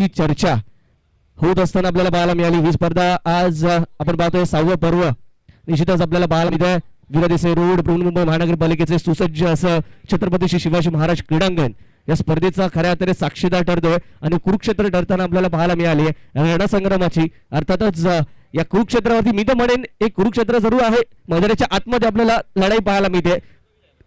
ची चर्चा होत असताना आपल्याला पाहायला मिळाली. ही स्पर्धा आज आपण पाहतोय 6वं पर्व निश्चितच आपल्याला पाहायला मिळतंय. वीरदेसाई रोड बृहन्मुंबई महानगरपालिकेचे सुसज्ज असं छत्रपती शिवाजी महाराज क्रीडांगण या स्पर्धेचा खऱ्या अर्थाने साक्षीदार ठरतोय आणि कुरुक्षेत्र ठरताना आपल्याला पाहायला मिळाली रणसंग्रामाची. अर्थातच या कुरुक्षेत्रावरती मी तर म्हणेन एक कुरुक्षेत्र जरूर आहे, मैदानाच्या आतमध्ये आपल्याला लढाई पाहायला मिळते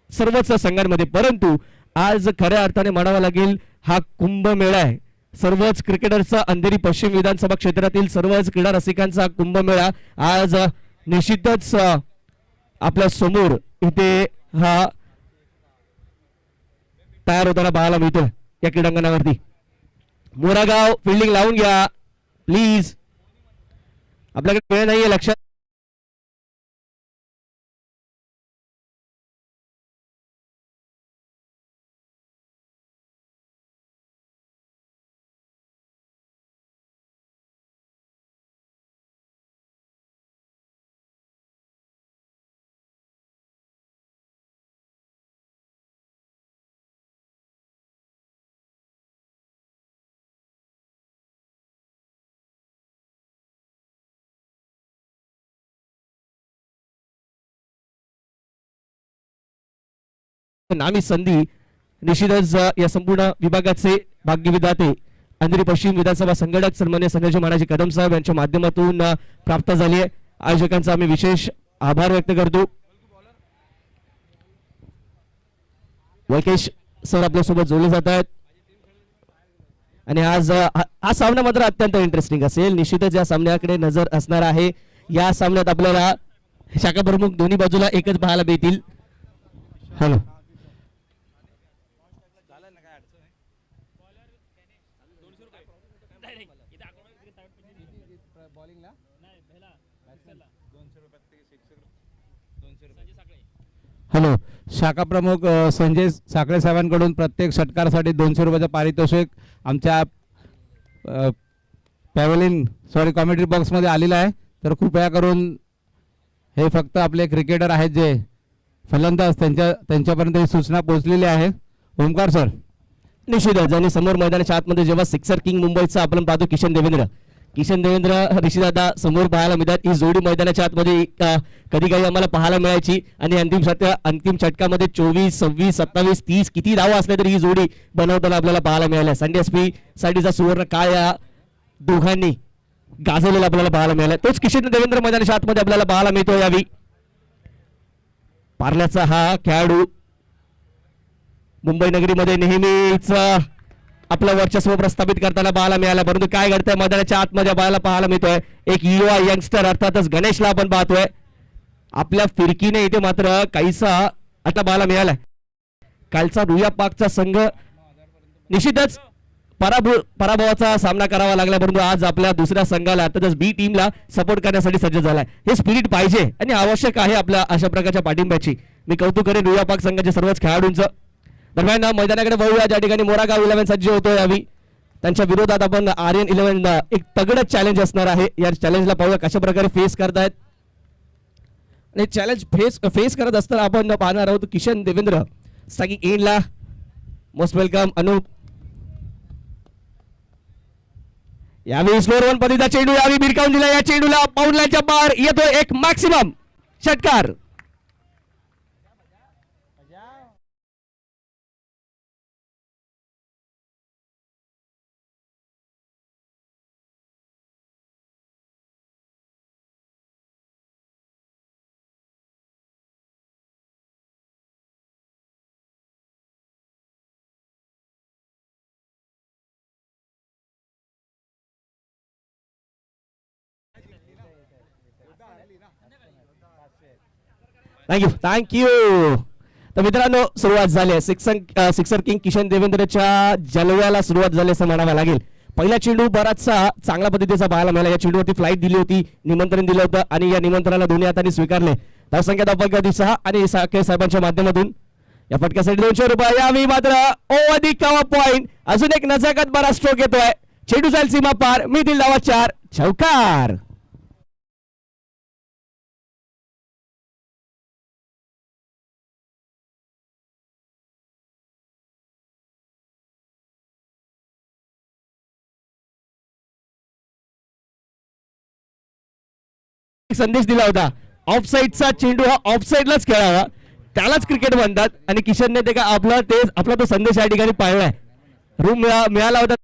सर्वच संघांमध्ये. परंतु आज खऱ्या अर्थाने म्हणावा लागेल हा कुंभमेळा आहे. सर्वच क्रिकेटरचा अंधेरी पश्चिम विधानसभा क्षेत्रातील सर्वच क्रीडा रसिकांचा कुंभमेळा आज निश्चितच आपल्या समोर इथे हा तयार होताना पाहायला मिळतोय या क्रीडांगणावरती. मोरागाव फिल्डिंग लावून घ्या प्लीज, आपल्याकडे वेळ नाहीये लक्षात. नामी संधी निश्चितच या संपूर्ण विभागाचे भाग्यविधाते अंधेरी पश्चिम विधानसभा संघटक सन्मान्य संजय महाराज कदम साहेब यांच्या माध्यमातून प्राप्त झाली आहे. आयोजकांचा आम्ही विशेष आभार व्यक्त करतो. वैकेश सर आपल्यासोबत जोडले जात आहेत आणि आज हा सामना मात्र अत्यंत इंटरेस्टिंग असेल. निश्चितच या सामन्याकडे नजर असणार आहे. या सामन्यात आपल्याला शाखा प्रमुख दोन्ही बाजूला एकच पाहायला मिळतील. हॅलो हॅलो, शाखा प्रमुख संजय साखळे साहेबांकडून प्रत्येक षटकारासाठी 200 रुपयाचं पारितोषिक आमच्या कॉमेंट्री बॉक्समध्ये आलेलं आहे. तर कृपया करून हे फक्त आपले क्रिकेटर आहेत जे फलंदाज त्यांच्यापर्यंत ही सूचना पोहोचलेली आहे. ओमकार सर. निश्चितच आणि समोर मैदानाच्या आतमध्ये जेव्हा सिक्सर किंग मुंबईचा आपण पाहतो किशन देवेंद्र ऋषीदादा समोर पाहायला मिळतात. ही जोडी मैदानाच्या आतमध्ये कधी काही आम्हाला पाहायला मिळायची आणि अंतिम षटकामध्ये 24, 26, 27, 30 किती धावा असल्या तरी ही जोडी बनवताना आपल्याला पाहायला मिळाल्या. संडे एसपी साठीचा सुवर्ण काळ या दोघांनी गाजवलेला आपल्याला पाहायला मिळाला. तोच किशन देवेंद्र मैदानाच्या आतमध्ये आपल्याला पाहायला मिळतो. यावी पार्ल्याचा हा खेळाडू मुंबई नगरीमध्ये नेहमीच आपलं वर्चस्व प्रस्थापित करताना पाहायला मिळाला. परंतु काय घडतंय मैदानाच्या आतमध्ये पाहायला मिळतोय एक युवा यंगस्टर अर्थातच गणेशला आपण पाहतोय. आपल्या फिरकीने इथे मात्र काहीसा आता पाहायला मिळालाय. कालचा रुया पाकचा संघ निश्चितच पराभवाचा सामना करावा लागला, परंतु आज आपल्या दुसऱ्या संघाला अर्थातच बी टीमला सपोर्ट करण्यासाठी सज्ज झालाय. हे स्पिरिट पाहिजे आणि आवश्यक आहे आपल्या अशा प्रकारच्या पाठिंब्याची. मी कौतुक करेन रुया पाक संघाच्या सर्वच खेळाडूंचं. दरम्यान मैदानाकडे वळूया ज्या ठिकाणी मोरागाव 11 सज्ज होतो. यावी त्यांच्या विरोधात आपण आर्यन 11 एक तगडच चॅलेंज असणार आहे. या चॅलेंजला पाहूया कशा प्रकारे फेस करतायत. आणि चॅलेंज फेस करत असताना आपण पाहणार आहोत किशन देवेंद्र स्ट्रायकिंग एंडला. Most welcome Anup. यावेळी स्लोअर वन पद्धतीचा चेंडू यावेळी भिरकावून दिला. या चेंडूला पाऊंडलाईनच्या बाहेर येतो एक मॅक्सिमम षटकार. थँक्यू. तर मित्रांनो सुरुवात झाली आहे. सिक्सर किंग किशन देवेंद्रच्या जलव्याला सुरुवात झाली असं म्हणावं लागेल. पहिला चेंडू बराचसा चांगल्या पद्धतीचा पाहायला मिळाला. या चेंडूवरती फ्लाईट दिली होती, निमंत्रण दिलं होतं आणि या निमंत्रणाला दोन्ही हातांनी स्वीकारले. धावसंख्या धावफलक 6 आणि साखळे साहेबांच्या माध्यमातून या फटक्यासाठी 200 रुपये. यावेळी मात्र अधिक पॉइंट. अजून एक नजाकत बरा स्ट्रोक येतोय. चेंडू जाईल सीमा पार. मी दिल धावा 4. चौकार. संदेश दिला होता, ऑफ साईडचा चेंडू हा ऑफ साईडलाच खेळावा, त्यालाच क्रिकेट म्हणतात. आणि किशनने ते का आपला तो संदेश या ठिकाणी पाळलाय. रूम मिळाला होता.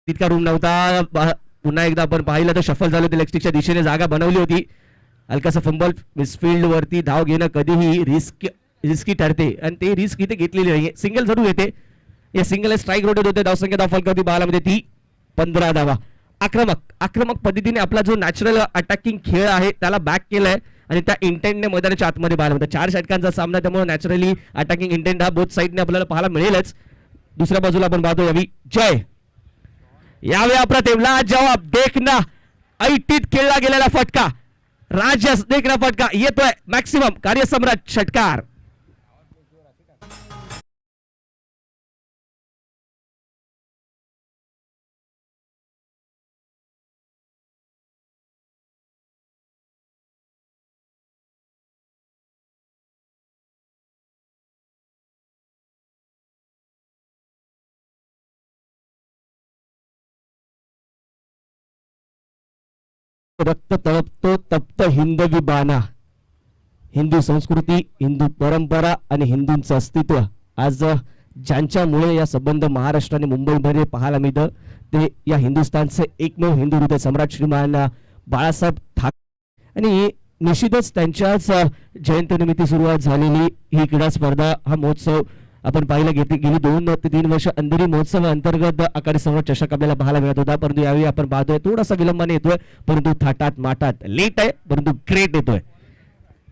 तितका रूम नव्हता. पुन्हा एकदा आपण पाहिलं तर शफल झालं, ते लेगस्टिकच्या दिशेने जागा बनवली होती. हलकासा फंबल मिसफिल्ड वरती धाव घेणं कधीही रिस्की ठरते आणि ते रिस्क इथे घेतलेली नाही. सिंगल जरूर येते. या सिंगल स्ट्राईक रोटेट होते. धावसंख्या धाव फलकावरती बालामध्ये ती 15 धावा. आक्रमक पद्धतीने आपला जो नॅचरल अटॅकिंग खेळ आहे त्याला बॅक केलाय आणि त्या इंटेंटने मैदानाच्या आतमध्ये पाहायला मिळतं. 4 षटकांचा सामना, त्यामुळे नॅचरली अटॅकिंग इंटेंट हा बोथ साईडने आपल्याला पाहायला मिळेलच. दुसऱ्या बाजूला आपण पाहतो यावी जय. यावेळी अप्रतिम लाजवाब देखना ऐटीत खेळला गेलेला फटका, राजस देखना फटका येतोय. मॅक्सिमम कार्यसम्राट षटकार. रक्त तळपतो तप्त हिंदवी बाणा. हिंदू संस्कृती, हिंदू परंपरा आणि हिंदूंचं अस्तित्व आज ज्यांच्यामुळे या संबंध महाराष्ट्र आणि मुंबईमध्ये पाहायला मिळतं ते या हिंदुस्थानचे एकमेव हिंदू हृदय सम्राट श्रीमान बाळासाहेब ठाकरे. आणि निश्चितच त्यांच्याच जयंतीनिमित्त सुरुवात झालेली ही क्रीडा स्पर्धा, हा महोत्सव आपण पाहिला गेली 2 ते 3 वर्ष अंधेरी महोत्सव अंतर्गत आकारे सम्राट चषक आपल्याला पाहायला मिळत होता. परंतु यावेळी आपण पाहतोय थोडासा विलंबाने येतोय, परंतु थाटात माटात लेट आहे परंतु ग्रेट येतोय.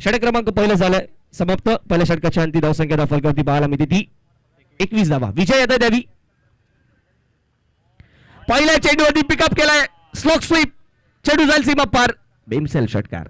षटक क्रमांक पहिलं झालंय समाप्त. पहिल्या षटकाच्या अंती धावसंख्या धाव फलकावरती पाहायला मिळते ती 21 धावा. विजय येत द्यावी. पहिल्या चेंडूवरती पिकअप केलाय, स्लोक स्वीप, चेंडू जाईल सीमा पार, बेमसेल षटकार.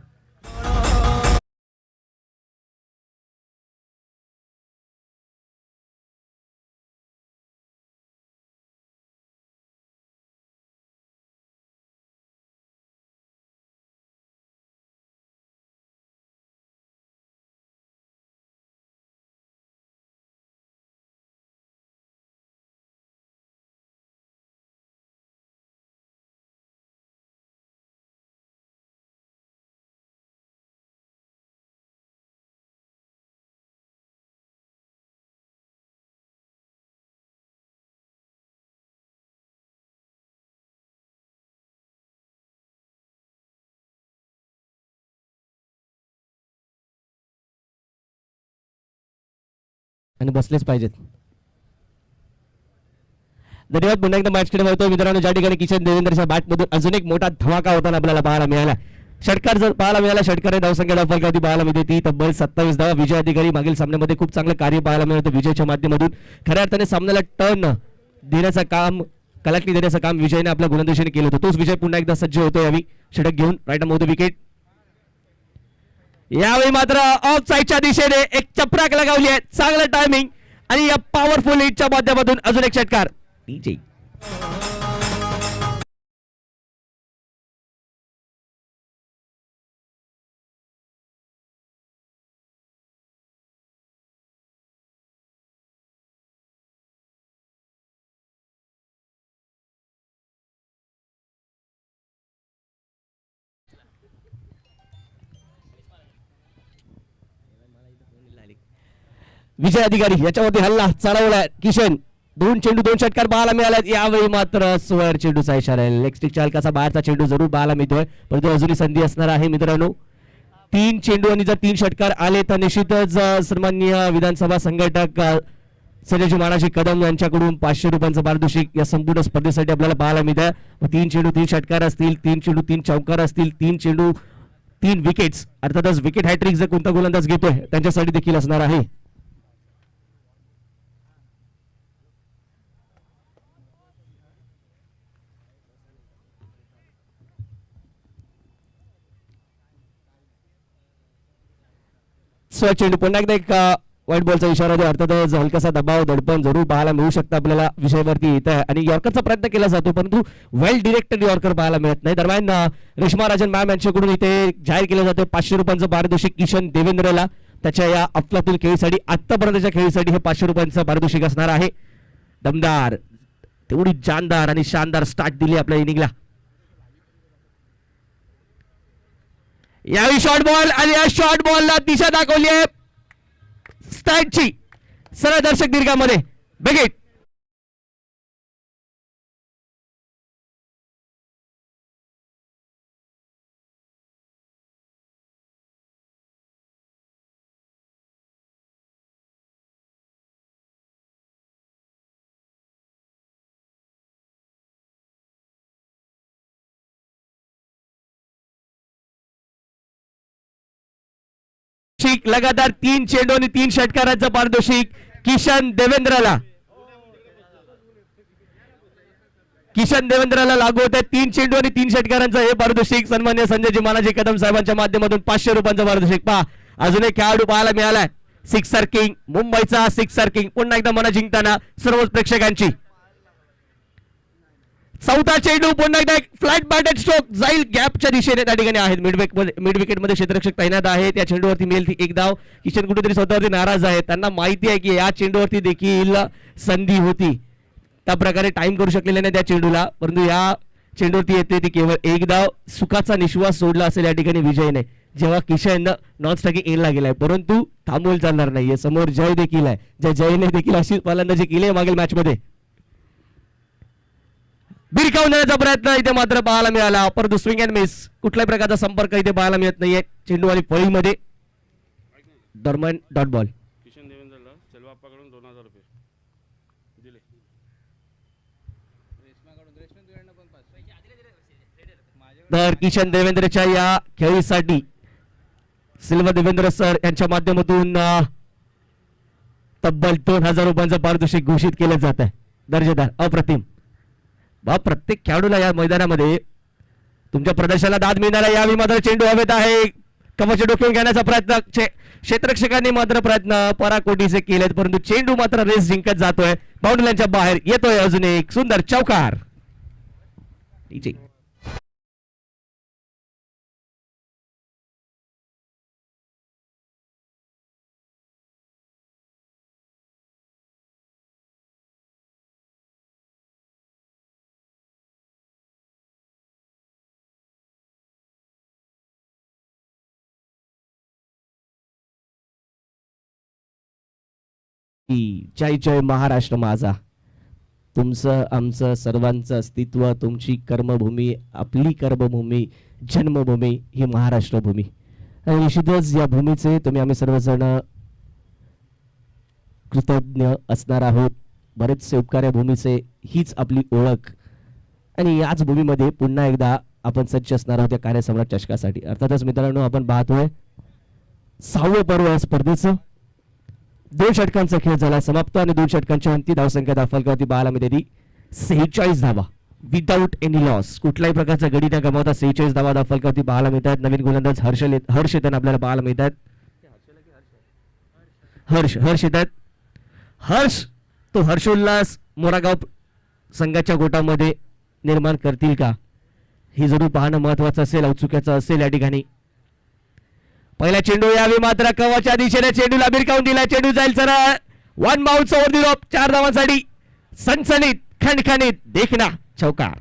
आणि बसलेच पाहिजेत. धन्यवाद. पुन्हा एकदा मॅच खेळ होतो मित्रांनो. ज्या ठिकाणी किशन देवेंद्रच्या बॅटमधून अजून एक मोठा धमाका होताना आपल्याला पाहायला मिळाला. षटकार जर पाहायला मिळाला, षटकार धावसंख्या धाव फलकावरती पाहायला मिळते ती तब्बल 27 धावा. विजय अधिकारी मागील सामन्यामध्ये खूप चांगलं कार्य पाहायला मिळतं. विजयच्या माध्यमातून खऱ्या अर्थाने सामन्याला टर्न देण्याचं काम, कलाटणी देण्याचं काम विजयने आपल्या गोलंदाजीने केलं होतं. तोच विजय पुन्हा एकदा सज्ज होतो यावी षटक घेऊन. Right off the wicket. यावेळी मात्र ऑफ साईडच्या दिशेने एक चपराक लगावली आहे. चांगलं टायमिंग आणि या पॉवरफुल हिटच्या माध्यमातून अजून एक षटकार. डीजे विजय अधिकारी याच्यावरती हल्ला चालवलाय किशन. 2 चेंडू 2 षटकार पाहायला मिळाल्यात. यावेळी मात्र स्वर चेंडूचा इशारा आहे. लेग स्टिकच्या हलकासा बाहेरचा चेंडू जरूर पाहायला मिळतोय, परंतु अजूनही संधी असणार आहे मित्रांनो. 3 चेंडू आणि जर 3 षटकार आले तर निश्चितच सन्माननीय विधानसभा संघटक संजयजी मानाजी कदम यांच्याकडून 500 रुपयांचं पारितोषिक या संपूर्ण स्पर्धेसाठी आपल्याला पाहायला मिळत आहे. 3 चेंडू 3 षटकार असतील, 3 चेंडू 3 चौकार असतील, 3 चेंडू 3 विकेट्स, अर्थातच विकेट हॅट्रिक जर कोणता गोलंदाज घेतोय त्यांच्यासाठी देखील असणार आहे. स्ट्राईक चेंडू पुन्हा एकदा एक व्हाईट बॉलचा इशारा देऊ. अर्थातच हलकासा दबाव दडपण जरूर पाहायला मिळू शकतं आपल्याला विषयावरती येत आहे आणि यॉर्करचा प्रयत्न केला जातो परंतु वेल डिरेक्टेड यॉर्कर पाहायला मिळत नाही. दरम्यान रेश्मा राजन मॅम यांच्याकडून इथे जाहीर केलं जातं 500 रुपयांचं पारितोषिक किशन देवेंद्रला त्याच्या या अफलातून खेळीसाठी आतापर्यंतच्या खेळीसाठी हे 500 रुपयांचं पारितोषिक असणार आहे. दमदार तेवढी जानदार आणि शानदार स्टार्ट दिली आपल्या इनिंगला. यावेळी शॉर्ट बॉल आणि या शॉर्ट बॉलला दिशा दाखवली आहे स्टार्टची सरळ दर्शक दीर्घामध्ये बेगेट. लगातार 3 चेंडू आणि 3 षटकारांचं पारितोषिक किशन देवेंद्रला. किशन देवेंद्रला लागू होते 3 चेंडू आणि 3 षटकारांचं हे पारितोषिक. सन्मान्य संजयजी मानाजी कदम साहेबांच्या माध्यमातून 500 रुपयांचं पारितोषिक. पहा अजून एक खेळाडू पाहायला मिळालाय सिक्सर किंग मुंबईचा सिक्सर किंग पुन्हा एकदा मना जिंकताना सर्व प्रेक्षकांची. चौथा चेंडू पुन्हा एकदा एक फ्लॅट बॅटेड स्ट्रोक जाईल गॅपच्या दिशेने त्या ठिकाणी आहेत. मिड विकेट मध्ये क्षेत्ररक्षक तैनात आहे. त्या चेंडूवरती मिळेल ती एक धाव. किशन कुठेतरी स्वतःवरती नाराज आहे. त्यांना माहिती आहे की या चेंडूवरती देखील संधी होती त्या प्रकारे टाइम करू शकलेले नाही त्या चेंडूला परंतु या चेंडूवरती येते ती केवळ एक धाव. सुखाचा निश्वास सोडला असेल या ठिकाणी विजयने जेव्हा किशन नॉन स्ट्रायकिंग एंडला गेलाय परंतु थांबवून चालणार नाहीये. समोर जय देखील आहे. ज्या जयने देखील अशी फलंदाजी केली आहे मागील मॅच मध्ये. भिरकावून देण्याचा प्रयत्न इथे मात्र पाहायला मिळाला परंतु स्विंग अँड मिस कुठल्याही प्रकारचा संपर्क इथे पाहायला मिळत नाहीये. चेंडूवाली फळीमध्ये दरम्यान डॉट बॉल. किशन देवेंद्रला सेल्वाप्पाकडून 2000 रुपये दिले. तर किशन देवेंद्रच्या या खेळीसाठी सिल्वा देवेंद्र सर यांच्या माध्यमातून तब्बल 2000 रुपयांचं पारितोषिक घोषित केलं जात आहे. दर्जेदार अप्रतिम. प्रत्येक खेळाडूला या मैदानामध्ये तुमच्या प्रदर्शनाला दाद मिळणार आहे. यावेळी मात्र चेंडू हवेत आहे. कवच डोक्यावर घेण्याचा प्रयत्न क्षेत्ररक्षकांनी मात्र प्रयत्न पराकोटीचे केलेत परंतु चेंडू मात्र रेस जिंकत जातोय. बाउंड्रीच्या बाहेर येतोय अजून एक सुंदर चौकार. जय जय महाराष्ट्र माझा. तुमचं आमचं सर्वांचं अस्तित्व तुमची कर्मभूमी आपली कर्मभूमी जन्मभूमी ही महाराष्ट्र भूमी आणि निश्चितच या भूमीचे तुम्ही आम्ही सर्वजण कृतज्ञ असणार आहोत. बरेचसे उपकार या भूमीचे हीच आपली ओळख आणि याच भूमीमध्ये पुन्हा एकदा आपण सज्ज असणार आहोत या कार्यसम्राट चषकासाठी. अर्थातच मित्रांनो आपण पाहतोय 6वे पर्व या स्पर्धेचं. 2 षटकांचा खेळ झाला समाप्त आणि 2 षटकांच्या अंती धावसंख्या दाखल पाहायला मिळते 46 धावा विदाऊट एनी लॉस. कुठल्याही प्रकारचा गडी न गमावता 46 धावा दाखल पाहायला मिळतात. नवीन गोलंदाज हर्ष येताना आपल्याला पाहायला मिळतात. हर्ष येतात. हर्ष तो हर्षोल्लास मोरागाव संघाच्या गोटामध्ये निर्माण करतील का हे जरूर पाहणं महत्वाचं असेल औत्सुक्याचं असेल. या ठिकाणी पहिला चेंडू यावेळी मात्र कवाच्या दिशेने चेंडूला भिरकावून दिला. चेंडू जाईल सरळ 1 बाउन्स ओव्हर दी टॉप 4 धावांसाठी सनसनीत खणखणीत देखना चौकार.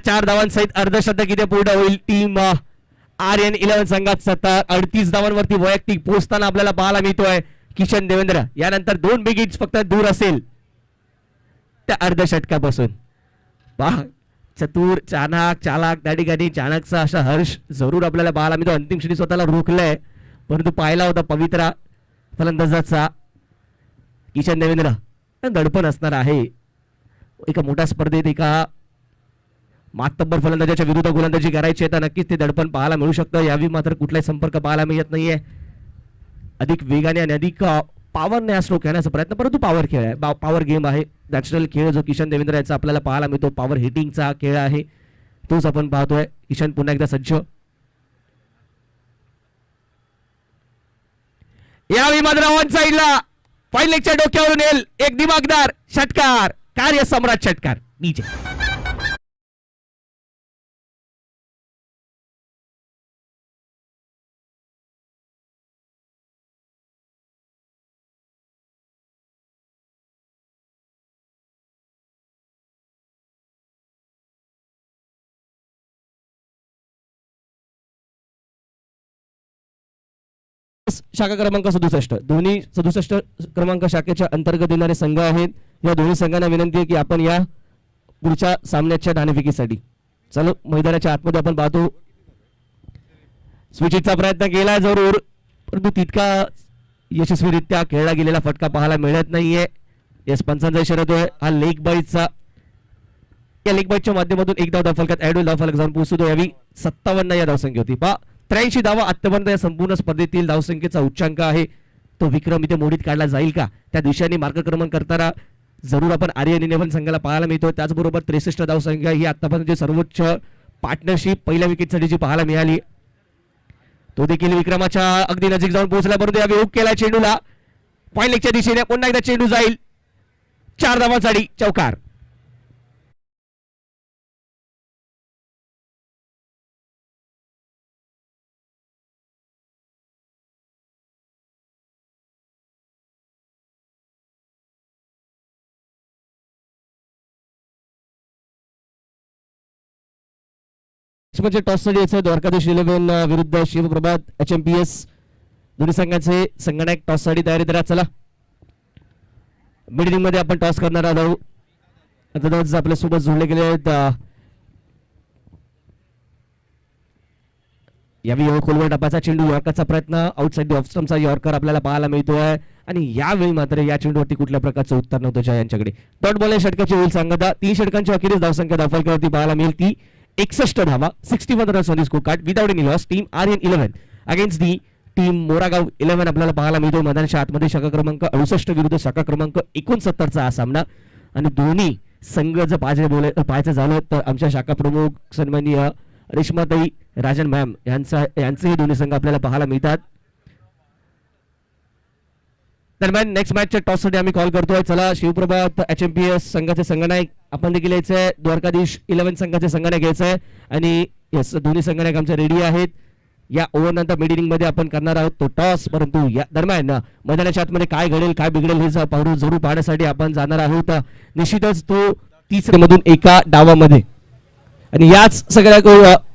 चार धावांसहित अर्धशतक इथे पूर्ण होईल. टीम आर्यन 11 संघात 38 धावांवरती वैयक्तिक पोहोचताना आपल्याला पाहायला मिळतोय किशन देवेंद्र. यानंतर 2 बिग हिट्स फक्त दूर असेल त्या अर्धशतकापासून. पहा चतुर चालाक त्या ठिकाणी चाणकचा असा हर्ष जरूर आपल्याला पाहायला मिळतो. अंतिम क्षणी स्वतःला रोखलंय परंतु पाहिला होता पवित्रा फलंदाजाचा किशन देवेंद्र. दडपण असणार आहे एका मोठ्या स्पर्धेत एका मातब्बर फलंदाजाच्या विरुद्ध गोलंदाजी करायची आहे तर नक्कीच ते दडपण पाहायला मिळू शकतं. यावेळी मात्र कुठलाही संपर्क पाहायला मिळत नाहीये. अधिक वेगाने आणि अधिक पॉवरने हा स्ट्रोक खेळण्याचा प्रयत्न, परंतु पॉवर खेळ आहे, पॉवर गेम आहे. नॅचरल खेळ जो किशन देवेंद्र यांचा आपल्याला पाहायला मिळतो, पॉवर हिटिंगचा खेळ आहे, तोच आपण पाहतोय. किशन पुन्हा एकदा सज्ज. यावेळी मात्र ऑन साईडला फाईन लेगच्या डोक्यावरून येईल एक दिमागदार षटकार, कार्य सम्राट षटकार नीचे. शाखा क्रमांक 67 दोन्ही 67 क्रमांक शाखेच्या अंतर्गत येणारे संघ आहेत. या दोन्ही संघांना विनंती आहे की आपण या पुढच्या सामन्याच्या नाणेफेकीसाठी चलो मैदानाच्या आतमध्ये आपण पाहतो. स्विचिंगचा प्रयत्न केला जरूर, परंतु तितका यशस्वीरित्या खेळला गेलेला फटका पाहायला मिळत नाहीये. यस पंचांचा इशारा होतोय हा लेग बाईटचा. या लेग बाईटच्या माध्यमातून एक धाव धावफलकात ऍड होईल, धावफलक जाऊन पोहोचतो. यावी 57 या धावसंख्या होती. 83 धावा आतापर्यंत या संपूर्ण स्पर्धेतील धावसंख्येचा उच्चांक आहे. तो विक्रम इथे मोडीत काढला जाईल का, त्या दिशेने मार्गक्रमण करताना जरूर आपण आर्यन 11 संघाला पाहायला मिळतो. त्याचबरोबर 63 धावसंख्या ही आतापर्यंत सर्वोच्च पार्टनरशिप पहिल्या विकेटसाठी जी पाहायला मिळाली, तो देखील विक्रमाच्या अगदी नजीक जाऊन पोहोचला. परंतु यावेळी हुक केला चेंडूला पॉइंट लेगच्या दिशेने. पुन्हा एकदा चेंडू जाईल, 4 धावांसाठी चौकार. म्हणजे टॉस साठी यायचं द्वारकाधीश 11 विरुद्ध शिवप्रभात HMPS. दोन्ही संघांचे संगणक टॉस साठी तयारी करा. चला मिड इनिंग मध्ये आपण टॉस करणार आहोत. आता आपल्या सोबत जोडले गेले आहेत यावेळी खोलवर टपाचा चेंडू यॉर्करचा प्रयत्न, आउटसाइड ऑफ स्टंपचा यॉर्कर आपल्याला पाहायला मिळतोय. आणि यावेळी मात्र या चेंडूवरती कुठल्या प्रकारचं उत्तर नव्हतं जय यांच्याकडे. डॉट बॉल या षटकाची होईल सांगता. 3 षटकांची अखेरीस धावसंख्या धावफलकावरती पाहायला मिळेल ती 61 धावा, 61 runs on the score card without any loss. Team Aryan 11 against the team Moragaon 11 आपल्याला पाहायला मिळतो. मैदानाच्या आतमध्ये शाखा क्रमांक 68 विरुद्ध शाखा क्रमांक 69चा हा सामना. आणि दोन्ही संघ जर पाहायचं झालं तर आमच्या शाखा प्रमुख सन्माननीय रेश्माताई राजन मॅम यांचे दोन्ही संघ आपल्याला पाहायला मिळतात. दरम्यान नेक्स्ट मॅचच्या टॉस साठी आम्ही कॉल करतोय. चला शिवप्रभात HMPS संघाचे संघनायक आपण देखील यायचंय, द्वारकाधीश 11 संघाचे संघनायक घ्यायचंय. आणि यस दोन्ही संघनायक आमच्या रेडी आहेत. या ओव्हर नंतर मिड इनिंग मध्ये आपण करणार आहोत तो टॉस. परंतु या दरम्यान मैदानाच्या आतमध्ये काय घडेल काय बिघडेल हे जरूर पाहण्यासाठी आपण जाणार आहोत. निश्चितच तो 30 मधून एका डावामध्ये आणि याच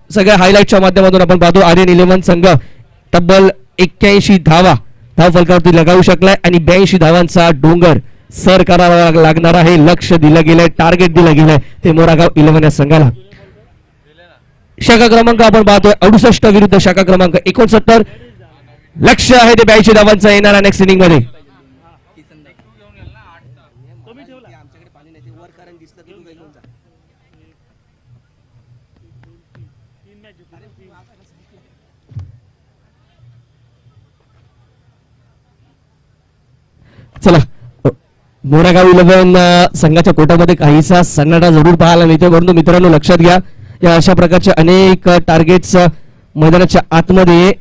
सगळ्या हायलाइटच्या माध्यमातून आपण पाहतो आर्यन 11 संघ तब्बल 81 धावा धावफलकावरती लगावू शकलाय आणि 82 धावांचा डोंगर सर करावा लागणार आहे. लक्ष दिलं गेलंय, टार्गेट दिलं गेलंय ते मोरागाव 11 या संघाला. शाखा क्रमांक आपण पाहतोय 68 विरुद्ध शाखा क्रमांक 69. लक्ष आहे ते 82 धावांचा येणारा नेक्स्ट इनिंग मध्ये. चला मोरागाव 11 संघाच्या कोटामध्ये काहीसा सन्नाटा जरूर पाहायला मिळतो. परंतु मित्रांनो लक्षात घ्या या अशा प्रकारच्या अनेक टार्गेट्स मैदानाच्या आतमध्ये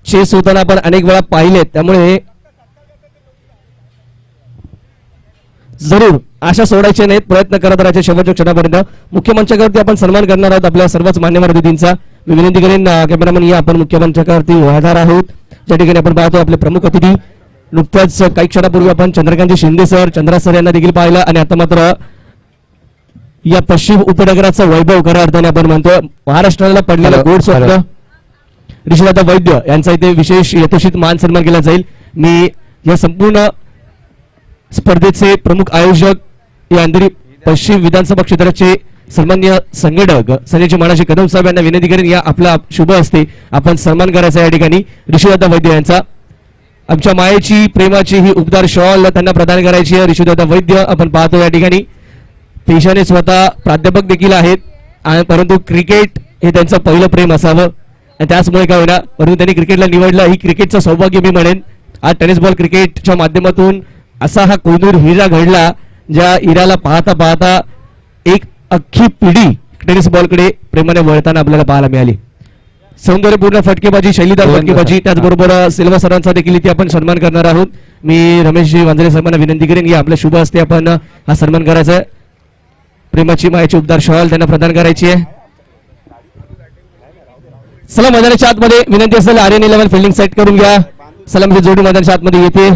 चेस होताना आपण अनेक वेळा पाहिले. त्यामुळे जरूर आशा सोडायचे नाहीत, प्रयत्न करत राहायचे शेवटच्या क्षणापर्यंत. मुख्य मंचावरती आपण सन्मान करणार आहोत आपल्या सर्वच मान्यवर अतिथींचा. मी विनंती करेन कॅमेरामन या आपण मुख्य मंचावरती वाहणार आहोत. ज्या ठिकाणी आपण पाहतो आपले प्रमुख अतिथी नुकत्याच काही क्षणापूर्वी आपण चंद्रकांत शिंदे सर चंद्रा सर यांना देखील पाहिलं. आणि आता मात्र या पश्चिम उपनगराचा वैभव खऱ्या अर्थाने आपण म्हणतो महाराष्ट्राला पडलेला गोड स्वप्न ऋषिदादा वैद्य यांचा इथे विशेष यथोचित मान सन्मान केला जाईल. मी या संपूर्ण स्पर्धेचे प्रमुख आयोजक या अंधेरी पश्चिम विधानसभा क्षेत्राचे सन्मान्य संघटक संजय मानाशी कदम साहेब यांना विनंती करेन या आपला शुभ हस्ते आपण सन्मान करायचा या ठिकाणी ऋषिदादा वैद्य यांचा. आमच्या मायेची प्रेमाची ही उपदार शॉल त्यांना प्रदान करायची आहे. ऋषिदादा वैद्य आपण पाहतो या ठिकाणी पेशाने स्वतः प्राध्यापक देखील आहेत, परंतु क्रिकेट हे त्यांचं पहिलं प्रेम असावं आणि त्याचमुळे काय होणार, परंतु त्यांनी क्रिकेटला निवडलं. ही क्रिकेटचं सौभाग्य मी म्हणेन. आज टेनिस बॉल क्रिकेटच्या माध्यमातून असा हा कोहिनूर हिरा घडला, ज्या हिराला पाहता पाहता एक अख्खी पिढी टेनिस बॉलकडे प्रेमाने वळताना आपल्याला पाहायला मिळाली. सौंदर्यपूर्ण फटकेबाजी, शैलीदार फटकेबाजी, त्याचबरोबर सिल्वा सरांचा देखील इथे आपण सन्मान करणार आहोत. मी रमेशजी वांजरे साहेबांना विनंती करेन की आपल्या शुभ हस्ते आपण हा सन्मान करायचा आहे. प्रेमाची मायाची उबदार शॉल त्यांना प्रदान करायची आहे. चला मैदानाच्या आतमध्ये विनंती असेल आर्यन 11 फिल्डिंग सेट करून घ्या. सलाम ही जोडी मैदानाच्या आतमध्ये येते.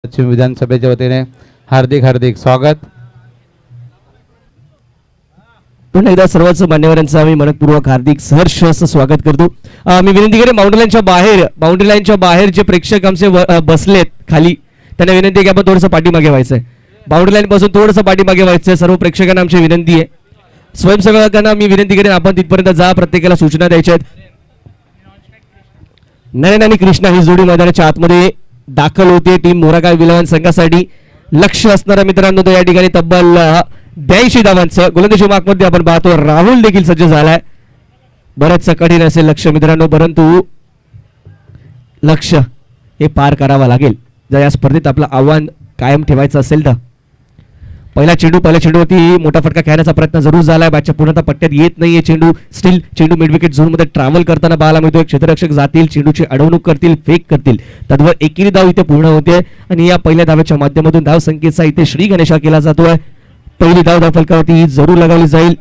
पश्चिम विधानसभेच्या वतीने हार्दिक हार्दिक स्वागत. पुन्हा एकदा सर्वच मान्यवरांचं आम्ही मनपूर्वक हार्दिक सहर्ष असं स्वागत करतो. मी विनंती करेन बाउंड्री लाईनच्या बाहेर जे प्रेक्षक आमचे बसलेत खाली, त्यांना विनंती आहे की आपण थोडंसं पाठीमागे व्हायचंय. बाउंड्री लाईन पासून थोडंसं पाठीमागे व्हायचंय. सर्व प्रेक्षकांना आमची विनंती आहे. स्वयंसेवकांना मी विनंती करेन आपण तिथपर्यंत जा, प्रत्येकाला सूचना द्यायच्या आहेत. नयन आणि कृष्णा ही जोडी मैदानाच्या आतमध्ये दाखल होते टीम मोरागाव विलवान संघासाठी. लक्ष असणारा मित्रांनो तो या ठिकाणी तब्बल 82 धावांचं गोलंदाजी मार्कमध्ये आपण पाहतो. राहुल देखील सज्ज झालाय. बरंच कठीण असेल लक्ष मित्रांनो, परंतु लक्ष हे पार करावं लागेल जर या स्पर्धेत आपलं आव्हान कायम ठेवायचं असेल तर. पहिल्या चेंडूवरती मोठा फटका खेळण्याचा प्रयत्न जरूर झालाय. बॅटच्या पूर्णतः पट्ट्यात येत नाहीये चेंडू. स्टील चेंडू मिड विकेट झोन मध्ये ट्रॅव्हल करताना पाहायला मिळतोय. क्षेत्ररक्षक जातील, चेंडूची अडवणूक करतील, फेक करतील. तद्वर एकेरी धाव इथे पूर्ण होते आणि या पहिल्या धावेच्या माध्यमातून धाव संख्येचा इथे श्री गणेशा केला जातोय. पहिली धाव फलकावरती जरूर लगावली जाईल.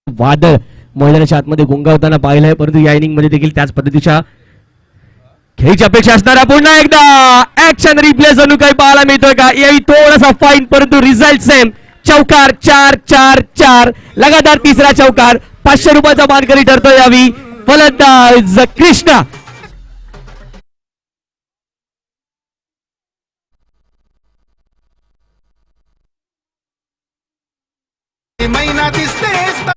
वादळ मैदानाच्या आतमध्ये गुंगावताना पाहिलंय, परंतु या इनिंग मध्ये देखील त्याच पद्धतीच्या खेळीची अपेक्षा असणारा पुन्हा एकदा ऍक्शन रिप्ले जणू काही पाहायला मिळतोय का. यावेळी थोडासा फाईन परंतु रिझल्ट सेम. चौकार 4-4-4 लगातार तिसरा चौकार. 500 रुपयाचा मानकरी ठरतोय यावेळी फलंदाज कृष्णा. महिना दिसतेस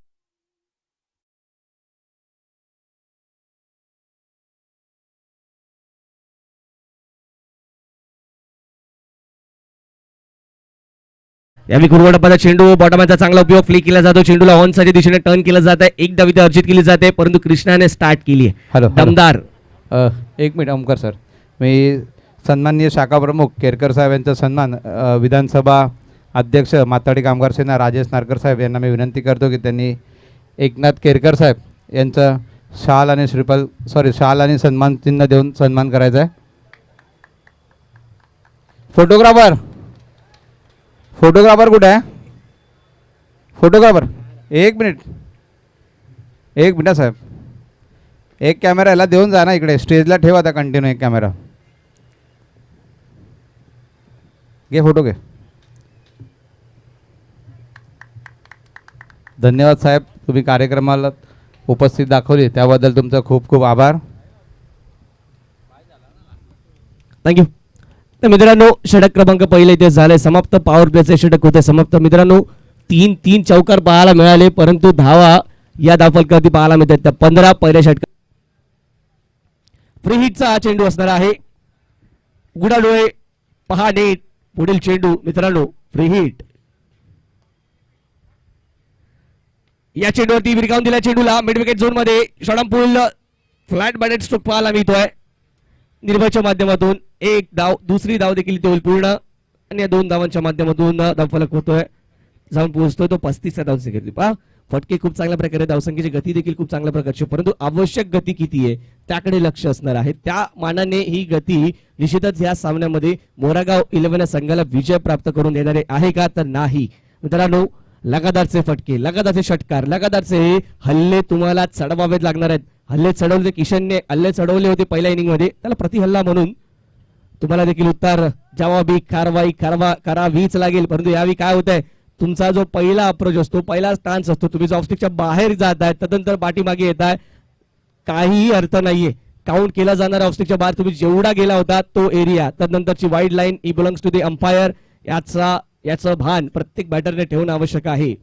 यावेळी कुरवडपाचा चेंडू बॉटमचा चांगला उपयोग फ्लिक केला जातो. चेंडूला ऑनसाच्या दिशेने टर्न केलं जात आहे. एक धाव इथे अर्जित केली जाते, परंतु कृष्णाने स्टार्ट केली आहे दमदार. एक मिनिट ओमकार सर, मी सन्माननीय शाखा प्रमुख केरकर साहेब यांचा सन्मान विधानसभा अध्यक्ष माताडी कामगार सेना राजेश नारकर साहेब यांना मी विनंती करतो की त्यांनी एकनाथ केरकर साहेब यांचं शाल आणि सन्मान चिन्ह देऊन सन्मान करायचा आहे. फोटोग्राफर कुठे आहे? फोटोग्राफर एक मिनिट साहेब, एक कॅमेरा याला देऊन जा ना इकडे, स्टेजला ठेवा आता कंटिन्यू एक कॅमेरा. घे फोटो घे. धन्यवाद साहेब, तुम्ही कार्यक्रमाला उपस्थित दाखवली त्याबद्दल तुमचा खूप खूप आभार. थँक्यू. तर मित्रांनो षटक क्रमांक पहिले इथे झाले समाप्त. पॉवर प्लेचे षटक होते समाप्त मित्रांनो. 3 चौकार पाहायला मिळाले, परंतु धावा या धावफलकावरती पाहायला मिळतात त्या 15 पहिल्या षटकात. फ्री हिटचा हा चेंडू असणार आहे. उघडा डोळे पहा नेट. पुढील चेंडू मित्रांनो फ्री हिट. या चेंडूवरती विरकावून दिल्या चेंडूला मिड विकेट झोन मध्ये शॉर्ट पूल फ्लॅट बॅटेड स्ट्रोक पाहायला मिळतोय निर्भयच्या माध्यमातून. एक धाव, दुसरी धाव देखील इथे होईल पूर्ण आणि या 2 धावांच्या माध्यमातून धावफलक होतोय, जाऊन पोहोचतोय तो 35 धावसंख्येवरती. पहा फटके खूप चांगल्या प्रकारे, धावसंख्येची गती देखील खूप चांगल्या प्रकारची, परंतु आवश्यक गती किती आहे त्याकडे लक्ष असणार आहे. त्या मानाने ही गती निश्चितच या सामन्यामध्ये मोरागाव 11 या संघाला विजय प्राप्त करून देणारे आहे का, तर नाही. मित्रांनो, लगातारचे फटके, लगातारचे षटकार, लगातारचे हल्ले तुम्हाला चढवावेच लागणार आहेत. हल्ले चढवले, किशनने हल्ले चढवले होते पहिल्या इनिंग मध्ये, त्याला प्रतिहल्ला म्हणून तुम्हाला देखील उत्तर जवाबी कारवाई करावीच लागेल. परंतु यावेळी काय होत आहे, तुमचा जो पहिला अप्रोच असतो, पहिला स्टान्स असतो, तुम्ही जो ऑफस्टिकच्या बाहेर जाताय तदनंतर पाठीमागे येताय, काहीही अर्थ नाहीये. काउंट केला जाणार ऑफस्टिकच्या बाहेर तुम्ही जेवढा गेला होता तो एरिया, तदनंतरची वाईड लाईन ई बिलॉंग्स टू द अंपायर. याचं भान प्रत्येक बॅटरने ठेवणं आवश्यक आहे.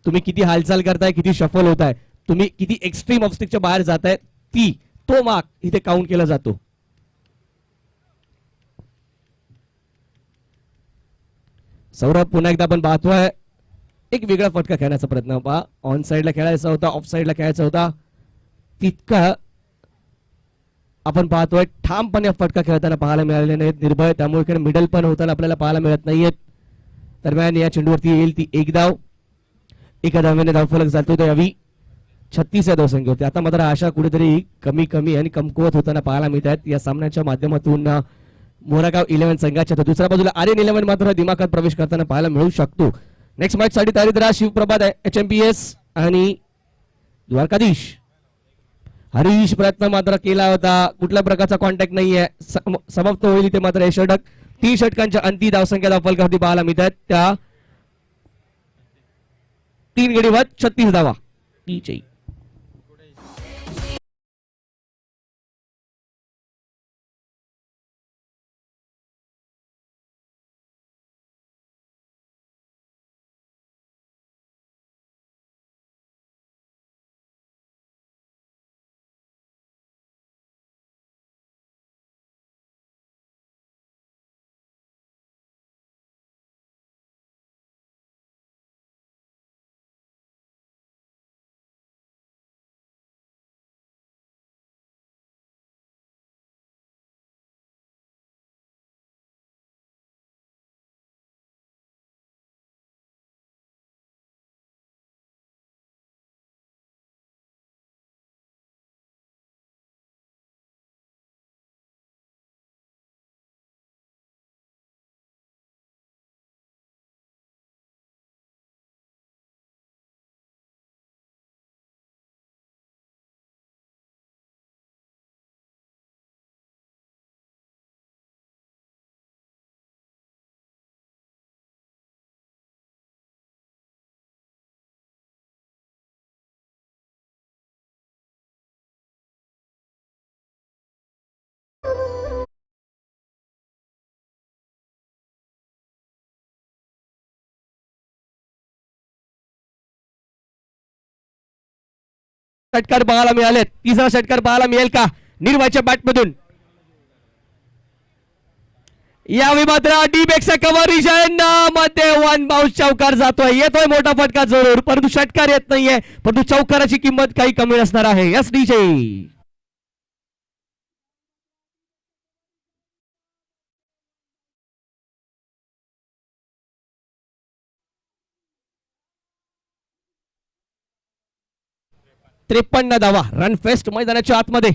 तुम्ही किती हालचाल करताय, किती शफल होताय, तुम्ही किती एक्स्ट्रीम ऑफस्टिकच्या बाहेर जाताय, तो मार्क इथे काउंट केला जातो. सौरभ पुन्हा एकदा आपण पाहतोय एक वेगळा फटका खेळण्याचा प्रयत्न. पहा, ऑन साइडला खेळायचा होता, ऑफ साइडला खेळायचा होता, तितका आपण पाहतोय ठामपणे फटका खेळताना पाहायला मिळाले नाहीत निर्भय, त्यामुळे मिडल पण होताना आपल्याला पाहायला मिळत नाहीयेत. दरम्यान या चेंडूवरती येईल ती एक धाव, एका धावेने धावफलक जातो तो यावी 36 या धावसंख्या होती. आता मात्र आशा कुठेतरी कमी आणि कमकुवत होताना पाहायला मिळत आहेत या सामन्याच्या माध्यमातून मोरागाव 11 संघाच्या. तर दुसऱ्या बाजूला आर्यन 11 मात्र दिमाखात प्रवेश करताना पाहायला मिळू शकतो. नेक्स्ट मॅच साठी तयारीत राहा शिवप्रभात HMPS आणि द्वारकाधीश. हरीश प्रयत्न मात्र केला होता, कुठल्या प्रकारचा कॉन्टॅक्ट नाहीये, समाप्त होईल इथे मात्र हे षटक. 30 षटकांच्या अंती धावसंख्या धावफलकावरती पाहायला मिळतात त्या 3 गडी बाद 36 धावा. षटकार पाहायला मिळाले, तिसरा षटकार पाहायला मिळेल का निर्भयच्या बॅटमधून. यावेळी मात्र डीपेक्षा कव्हर मध्ये 1 बाउन्स चौकार जातोय, येतोय मोठा फटका जरूर, परंतु षटकार येत नाहीये, परंतु चौकाराची किंमत काही कमी नसणार आहे. यस डीजे 53 धावा रन फेस्ट मैदानाच्या आतमध्ये.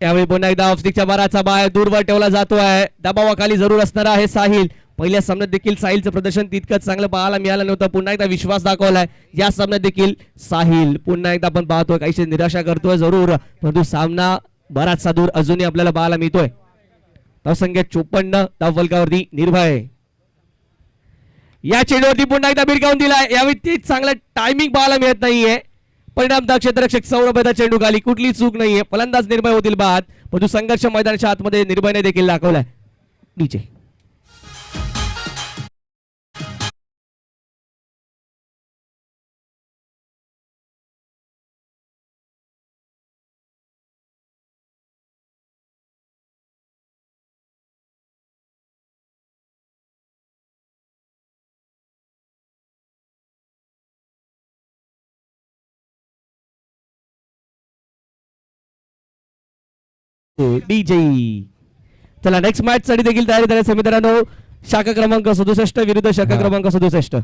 यावेळी पुन्हा एकदा ऑफस्टिकच्या बाराचा बाय दूरवर ठेवला जातोय, दबावाखाली जरूर असणार आहे साहिल. पहिल्या सामन्यात देखील साहिलचं प्रदर्शन तितकंच चांगलं पाहायला मिळालं नव्हतं, पुन्हा एकदा विश्वास दाखवलाय या सामन्यात देखील साहिल. पुन्हा एकदा आपण पाहतोय काहीशी निराशा करतोय जरूर, परंतु सामना बराचसा दूर अजूनही आपल्याला पाहायला मिळतोय. धावसंख्या 54 धावफलकावरती निर्भय. या चेंडूवरती पुन्हा एकदा भिरकावून दिलाय, यावेळी तेच चांगलं टायमिंग पाहायला मिळत नाहीये. परिणामतः क्षेत्ररक्षक सौरभ चेंडू खाली, कुठली चूक नाहीये, फलंदाज निर्भय होतील बाद, परंतु संघर्ष मैदानाच्या आतमध्ये निर्भयने देखील दाखवलाय. नीचे डीजे. चला नेक्स्ट मॅच साठी देखील तयारी करायचं मित्रांनो. शाखा क्रमांक 67 विरुद्ध शाखा क्रमांक 67.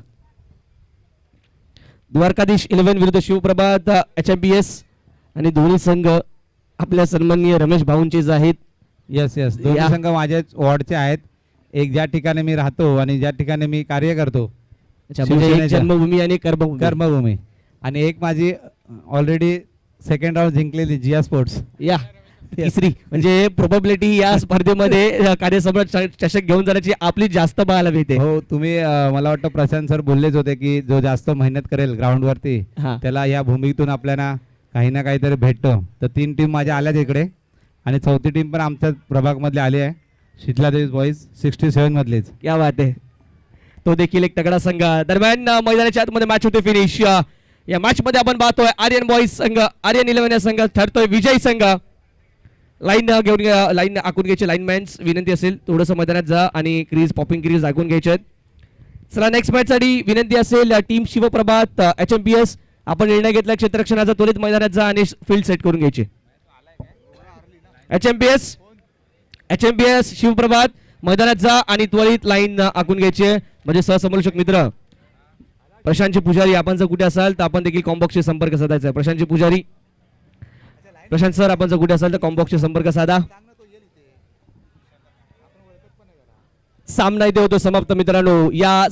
द्वारकाधीश 11 विरुद्ध शिवप्रभात HMPS. आणि दोन्ही संघ आपल्या सन्माननीय रमेश भाऊंचेच आहेत. येस येस, दोन्ही या. संघ माझ्याच वॉर्डचे आहेत. एक ज्या ठिकाणी मी राहतो आणि ज्या ठिकाणी मी कार्य करतो, अच्छा, म्हणजे एक शिवसेनेच्या. जन्मभूमी आणि कर्मभूमी. कर्मभूमी. आणि एक माझी ऑलरेडी सेकंड राऊंड जिंकलेली जिया स्पोर्ट्स. या तिसरी म्हणजे प्रोबॅबिलिटी या स्पर्धेमध्ये कार्यसम्राट चषक घेऊन जाण्याची आपली जास्त पाहायला मिळते. हो, तुम्ही मला वाटतं प्रशांत सर बोललेच होते की जो जास्त मेहनत करेल ग्राउंडवरती हा. त्याला या भूमीतून आपल्याला काही ना काहीतरी भेटतं. तर 3 टीम माझ्या आल्याच इकडे आणि 4थी टीम पण आमच्या प्रभागमधली आली आहे. शीतलादेवी बॉईज 67 मधलीच. क्या बात आहे. तो देखील एक तगडा संघ. दरम्यान मैदानाच्या आतमध्ये मॅच होते फिनिश. या मॅच मध्ये आपण पाहतोय आर्यन बॉईज संघ, आर्यन 11 या संघ ठरतोय विजयी संघ. लाईन घेऊन लाईन आखून घ्यायची. लाईनमॅन्स विनंती असेल थोडंसं मैदानात जा आणि क्रीज पॉपिंग क्रीज आखून घ्यायचे. चला नेक्स्ट मॅच साठी विनंती असेल टीम शिवप्रभात HMPS. आपण निर्णय घेतला क्षेत्ररक्षणाचा. त्वरित मैदानात जा आणि फील्ड सेट करून घ्यायचे. HMPS शिवप्रभात मैदानात जा आणि त्वरित लाईन आखून घ्यायची. म्हणजे सहसमालोचक मित्र प्रशांतजी पुजारी, आपण जर कुठे असाल तर आपण देखील कॉम्बॉक्सशी संपर्क साधायचा आहे. प्रशांतजी पुजारी, प्रशांत सर, आपण जर कुठे असाल तर कॉम्बॉक्सशी संपर्क साधा. सामना इथे होतो समाप्त मित्रांनो. या